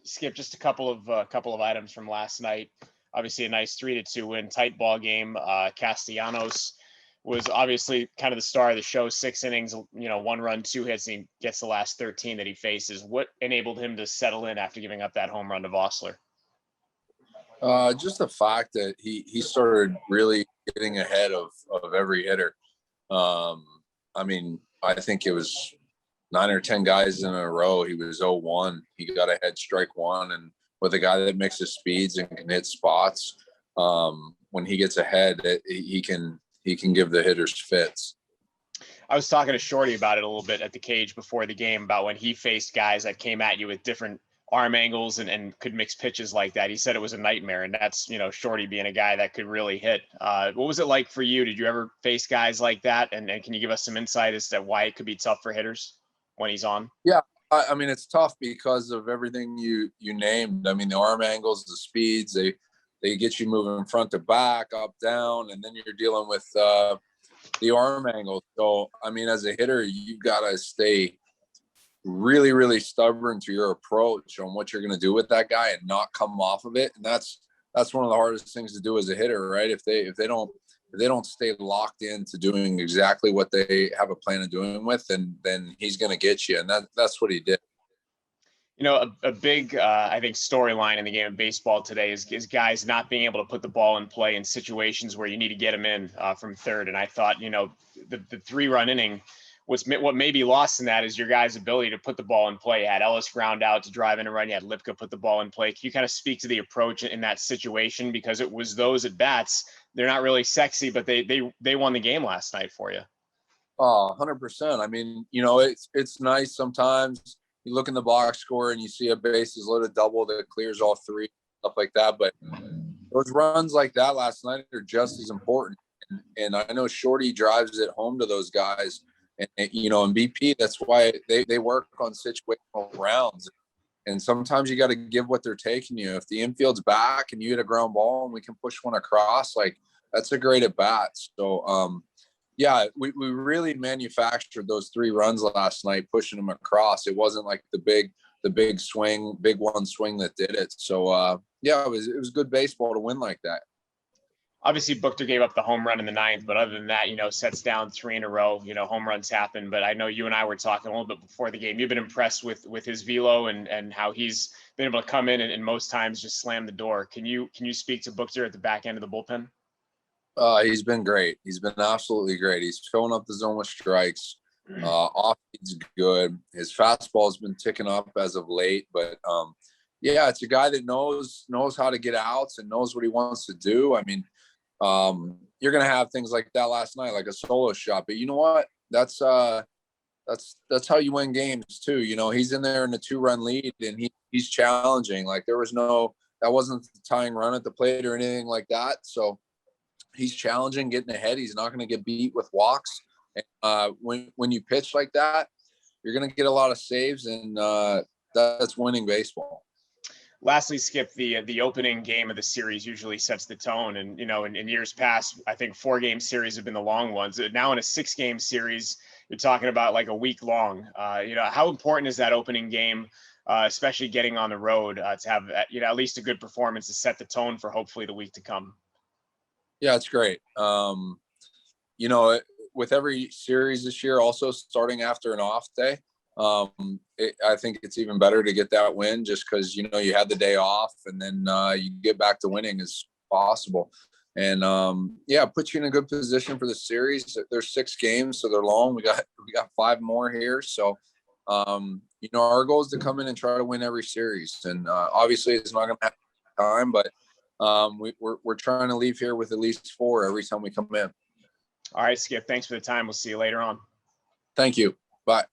Skip, just a couple of items from last night. Obviously, a nice 3-2 win, tight ball game. Castellanos was obviously kind of the star of the show. 6 innings, 1 run, 2 hits, and he gets the last 13 that he faces. What enabled him to settle in after giving up that home run to Vossler? Just the fact that he started really getting ahead of every hitter. I mean, I think it was 9 or 10 guys in a row. He was 0-1. He got ahead strike one, and with a guy that mixes speeds and can hit spots, when he gets ahead, he can give the hitters fits. I was talking to Shorty about it a little bit at the cage before the game about when he faced guys that came at you with different arm angles and could mix pitches like that. He said it was a nightmare, and that's, Shorty being a guy that could really hit. What was it like for you? Did you ever face guys like that? And can you give us some insight as to why it could be tough for hitters when he's on? Yeah. I mean, it's tough because of everything you named. I mean, the arm angles, the speeds, they get you moving front to back, up, down, and then you're dealing with the arm angle. So, I mean, as a hitter, you've got to stay really, really stubborn to your approach on what you're going to do with that guy and not come off of it. And that's one of the hardest things to do as a hitter, right? If they don't stay locked into doing exactly what they have a plan of doing with, then he's going to get you. And that's what he did. A big, I think, storyline in the game of baseball today is guys not being able to put the ball in play in situations where you need to get them in from third. And I thought, the 3-run inning, what may be lost in that is your guys' ability to put the ball in play. You had Ellis ground out to drive in a run. You had Lipka put the ball in play. Can you kind of speak to the approach in that situation? Because it was those at bats. They're not really sexy, but they won the game last night for you. Oh, 100%. I mean, it's nice sometimes. You look in the box score and you see a bases loaded double that clears all three, stuff like that. But those runs like that last night are just as important. And I know Shorty drives it home to those guys. And in BP, that's why they work on situational rounds. And sometimes you got to give what they're taking you. If the infield's back and you hit a ground ball and we can push one across, like that's a great at bat. So, yeah, we really manufactured those 3 runs last night, pushing them across. It wasn't like the big one swing that did it. So, yeah, it was good baseball to win like that. Obviously, Buchter gave up the home run in the 9th, but other than that, sets down 3 in a row. Home runs happen. But I know you and I were talking a little bit before the game. You've been impressed with his velo and how he's been able to come in and most times just slam the door. Can you speak to Buchter at the back end of the bullpen? He's been great. He's been absolutely great. He's filling up the zone with strikes. Off speed's good. His fastball's been ticking up as of late, but yeah, it's a guy that knows how to get outs and knows what he wants to do. I mean, you're gonna have things like that last night, like a solo shot. But you know what? That's how you win games too. He's in there in a 2-run lead and he's challenging. Like that wasn't the tying run at the plate or anything like that. So he's challenging, getting ahead. He's not going to get beat with walks. When you pitch like that, you're going to get a lot of saves, and that's winning baseball. Lastly, Skip, the opening game of the series usually sets the tone. And, in years past, I think 4-game series have been the long ones. Now in a 6-game series, you're talking about like a week long. How important is that opening game, especially getting on the road to have, at least a good performance to set the tone for hopefully the week to come? Yeah, it's great. With every series this year, also starting after an off day, I think it's even better to get that win just because, you had the day off and then you get back to winning as possible. And puts you in a good position for the series. There's 6 games, so they're long. We got 5 more here. So, our goal is to come in and try to win every series. And obviously it's not going to have time, but we're trying to leave here with at least 4 every time we come in. All right, Skip. Thanks for the time. We'll see you later on. Thank you. Bye.